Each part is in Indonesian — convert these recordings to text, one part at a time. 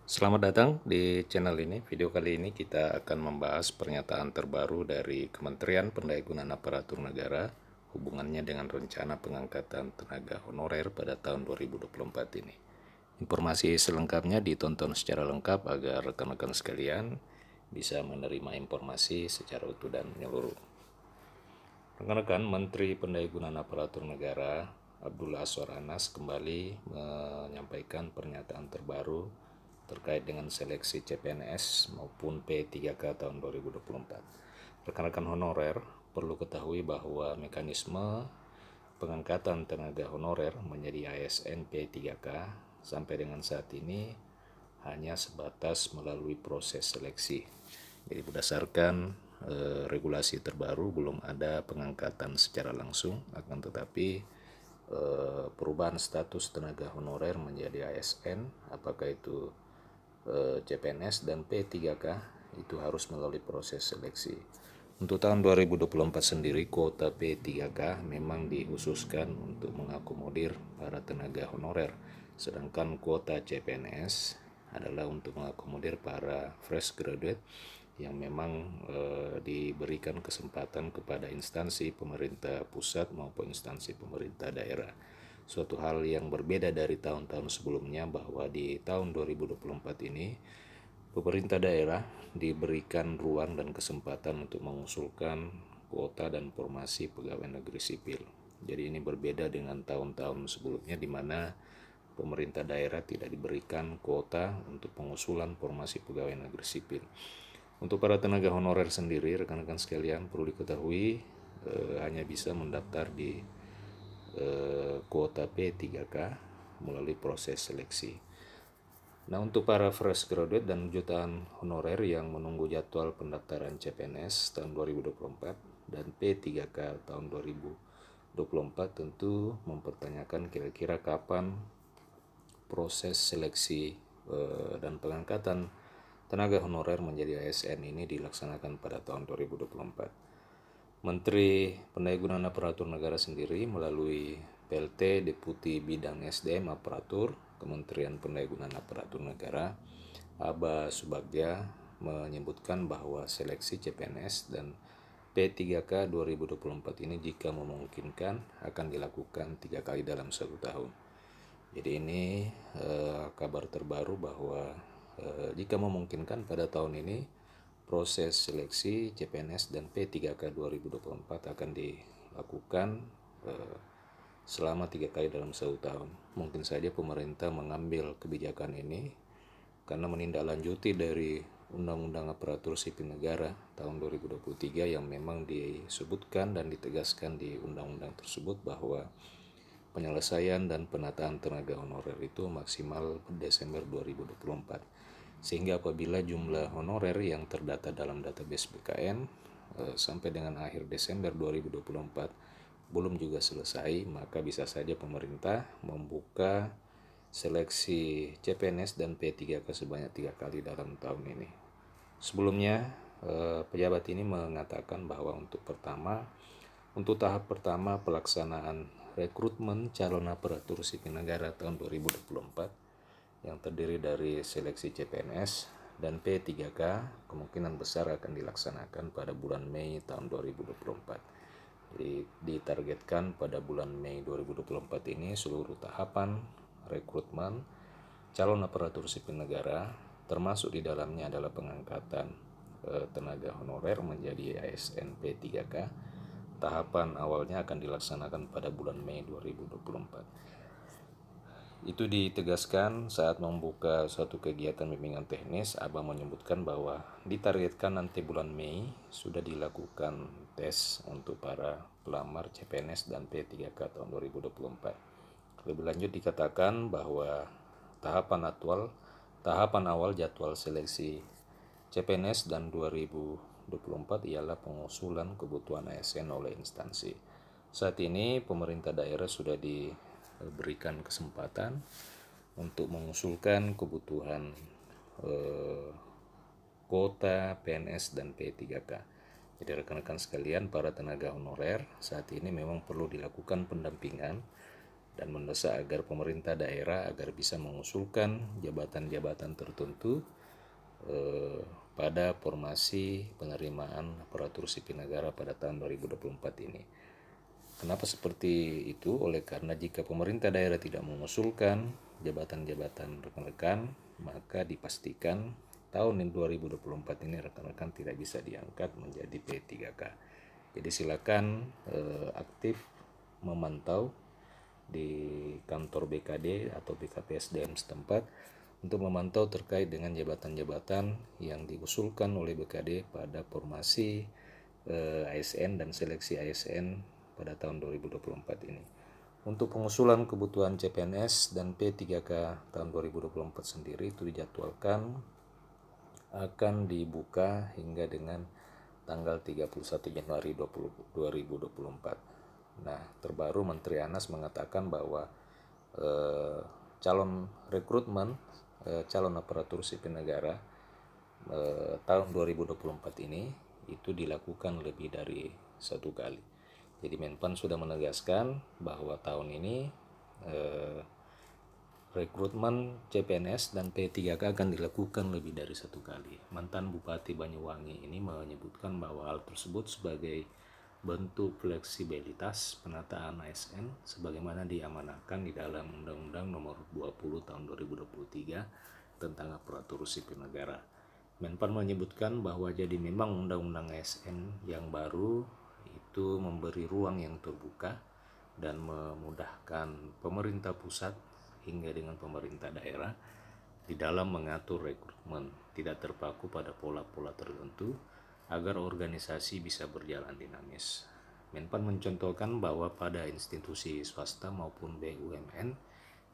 Selamat datang di channel ini. Video kali ini kita akan membahas pernyataan terbaru dari Kementerian Pendayagunaan Aparatur Negara hubungannya dengan rencana pengangkatan tenaga honorer pada tahun 2024 ini. Informasi selengkapnya ditonton secara lengkap agar rekan-rekan sekalian bisa menerima informasi secara utuh dan menyeluruh. Rekan-rekan, Menteri Pendayagunaan Aparatur Negara Abdullah Azwar Anas kembali menyampaikan pernyataan terbaru terkait dengan seleksi CPNS maupun P3K tahun 2024. Rekan-rekan honorer perlu ketahui bahwa mekanisme pengangkatan tenaga honorer menjadi ASN P3K sampai dengan saat ini hanya sebatas melalui proses seleksi. Jadi berdasarkan regulasi terbaru belum ada pengangkatan secara langsung, akan tetapi perubahan status tenaga honorer menjadi ASN, apakah itu CPNS dan P3K, itu harus melalui proses seleksi. Untuk tahun 2024 sendiri, kuota P3K memang dikhususkan untuk mengakomodir para tenaga honorer, sedangkan kuota CPNS adalah untuk mengakomodir para fresh graduate yang memang diberikan kesempatan kepada instansi pemerintah pusat maupun instansi pemerintah daerah. Suatu hal yang berbeda dari tahun-tahun sebelumnya bahwa di tahun 2024 ini pemerintah daerah diberikan ruang dan kesempatan untuk mengusulkan kuota dan formasi pegawai negeri sipil. Jadi ini berbeda dengan tahun-tahun sebelumnya di mana pemerintah daerah tidak diberikan kuota untuk pengusulan formasi pegawai negeri sipil. Untuk para tenaga honorer sendiri, rekan-rekan sekalian perlu diketahui hanya bisa mendaftar di kuota P3K melalui proses seleksi. Nah, untuk para fresh graduate dan jutaan honorer yang menunggu jadwal pendaftaran CPNS tahun 2024 dan P3K tahun 2024 tentu mempertanyakan kira-kira kapan proses seleksi dan pengangkatan tenaga honorer menjadi ASN ini dilaksanakan pada tahun 2024. Menteri Pendayagunaan Aparatur Negara sendiri melalui PLT Deputi Bidang SDM Aparatur Kementerian Pendayagunaan Aparatur Negara Aba Subagja menyebutkan bahwa seleksi CPNS dan P3K 2024 ini jika memungkinkan akan dilakukan 3 kali dalam 1 tahun. Jadi ini kabar terbaru bahwa jika memungkinkan pada tahun ini proses seleksi CPNS dan P3K 2024 akan dilakukan selama 3 kali dalam 1 tahun. Mungkin saja pemerintah mengambil kebijakan ini karena menindaklanjuti dari Undang-Undang Aparatur Sipil Negara tahun 2023 yang memang disebutkan dan ditegaskan di undang-undang tersebut bahwa penyelesaian dan penataan tenaga honorer itu maksimal Desember 2024. Sehingga apabila jumlah honorer yang terdata dalam database BKN sampai dengan akhir Desember 2024 belum juga selesai, maka bisa saja pemerintah membuka seleksi CPNS dan P3K sebanyak 3 kali dalam tahun ini. Sebelumnya pejabat ini mengatakan bahwa untuk tahap pertama pelaksanaan rekrutmen calon aparatur sipil negara tahun 2024 yang terdiri dari seleksi CPNS dan P3K kemungkinan besar akan dilaksanakan pada bulan Mei tahun 2024. Jadi ditargetkan pada bulan Mei 2024 ini seluruh tahapan rekrutmen calon aparatur sipil negara termasuk di dalamnya adalah pengangkatan tenaga honorer menjadi ASN P3K. Tahapan awalnya akan dilaksanakan pada bulan Mei 2024. Itu ditegaskan saat membuka suatu kegiatan bimbingan teknis. Abang menyebutkan bahwa ditargetkan nanti bulan Mei sudah dilakukan tes untuk para pelamar CPNS dan P3K tahun 2024. Lebih lanjut dikatakan bahwa tahapan awal jadwal seleksi CPNS dan 2024 ialah pengusulan kebutuhan ASN oleh instansi. Saat ini pemerintah daerah sudah diberikan kesempatan untuk mengusulkan kebutuhan kuota PNS dan P3K. Jadi rekan-rekan sekalian, para tenaga honorer saat ini memang perlu dilakukan pendampingan dan mendesak agar pemerintah daerah agar bisa mengusulkan jabatan-jabatan tertentu pada formasi penerimaan aparatur sipil negara pada tahun 2024 ini. Kenapa seperti itu? Oleh karena jika pemerintah daerah tidak mengusulkan jabatan-jabatan rekan-rekan, maka dipastikan tahun 2024 ini rekan-rekan tidak bisa diangkat menjadi P3K. Jadi silakan aktif memantau di kantor BKD atau BKPSDM setempat untuk memantau terkait dengan jabatan-jabatan yang diusulkan oleh BKD pada formasi ASN dan seleksi ASN pada tahun 2024 ini. Untuk pengusulan kebutuhan CPNS dan P3K tahun 2024 sendiri itu dijadwalkan akan dibuka hingga dengan tanggal 31 Januari 2024. Nah, terbaru Menteri Anas mengatakan bahwa calon rekrutmen calon aparatur sipil negara tahun 2024 ini itu dilakukan lebih dari satu kali. Jadi Menpan sudah menegaskan bahwa tahun ini rekrutmen CPNS dan P3K akan dilakukan lebih dari satu kali. Mantan Bupati Banyuwangi ini menyebutkan bahwa hal tersebut sebagai bentuk fleksibilitas penataan ASN sebagaimana diamanahkan di dalam Undang-Undang Nomor 20 Tahun 2023 tentang aparatur sipil negara. Menpan menyebutkan bahwa jadi memang Undang-Undang ASN yang baru itu memberi ruang yang terbuka dan memudahkan pemerintah pusat hingga dengan pemerintah daerah di dalam mengatur rekrutmen, tidak terpaku pada pola-pola tertentu agar organisasi bisa berjalan dinamis. Menpan mencontohkan bahwa pada institusi swasta maupun BUMN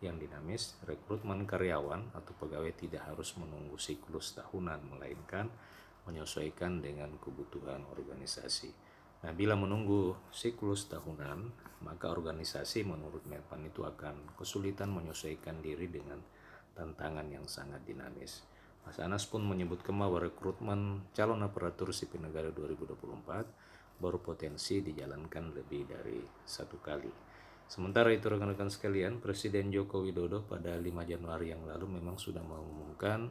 yang dinamis, rekrutmen karyawan atau pegawai tidak harus menunggu siklus tahunan, melainkan menyesuaikan dengan kebutuhan organisasi. Nah, bila menunggu siklus tahunan, maka organisasi menurut Menpan itu akan kesulitan menyesuaikan diri dengan tantangan yang sangat dinamis. Mas Anas pun menyebutkan bahwa rekrutmen calon aparatur sipil negara 2024 berpotensi dijalankan lebih dari satu kali. Sementara itu rekan-rekan sekalian, Presiden Joko Widodo pada 5 Januari yang lalu memang sudah mengumumkan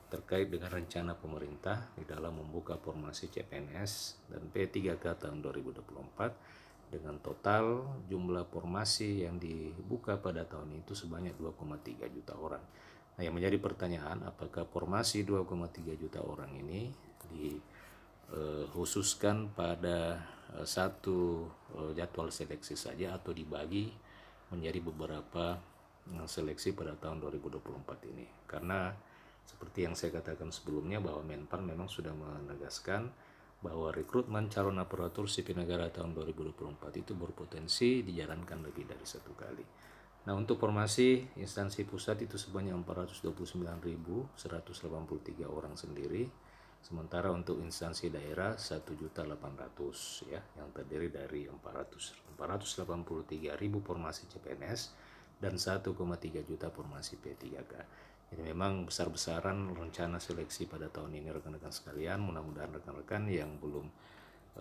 terkait dengan rencana pemerintah di dalam membuka formasi CPNS dan P3K tahun 2024 dengan total jumlah formasi yang dibuka pada tahun itu sebanyak 2,3 juta orang. Nah, yang menjadi pertanyaan, apakah formasi 2,3 juta orang ini dikhususkan pada satu jadwal seleksi saja atau dibagi menjadi beberapa seleksi pada tahun 2024 ini? Karena seperti yang saya katakan sebelumnya bahwa Menpan memang sudah menegaskan bahwa rekrutmen calon aparatur sipil negara tahun 2024 itu berpotensi dijalankan lebih dari satu kali. Nah, untuk formasi instansi pusat itu sebanyak 429.183 orang sendiri. Sementara untuk instansi daerah 1.800.000 ya, yang terdiri dari 483.000 formasi CPNS dan 1,3 juta formasi P3K. Jadi memang besar-besaran rencana seleksi pada tahun ini rekan-rekan sekalian. Mudah-mudahan rekan-rekan yang belum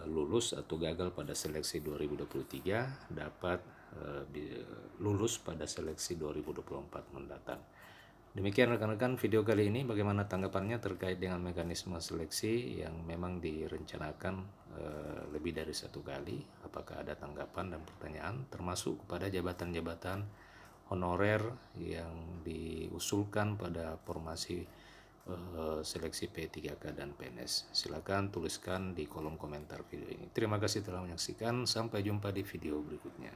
lulus atau gagal pada seleksi 2023 dapat lulus pada seleksi 2024 mendatang. Demikian rekan-rekan video kali ini. Bagaimana tanggapannya terkait dengan mekanisme seleksi yang memang direncanakan lebih dari satu kali? Apakah ada tanggapan dan pertanyaan termasuk kepada jabatan-jabatan honorer yang diusulkan pada formasi seleksi P3K dan PNS? Silakan tuliskan di kolom komentar video ini. Terima kasih telah menyaksikan. Sampai jumpa di video berikutnya.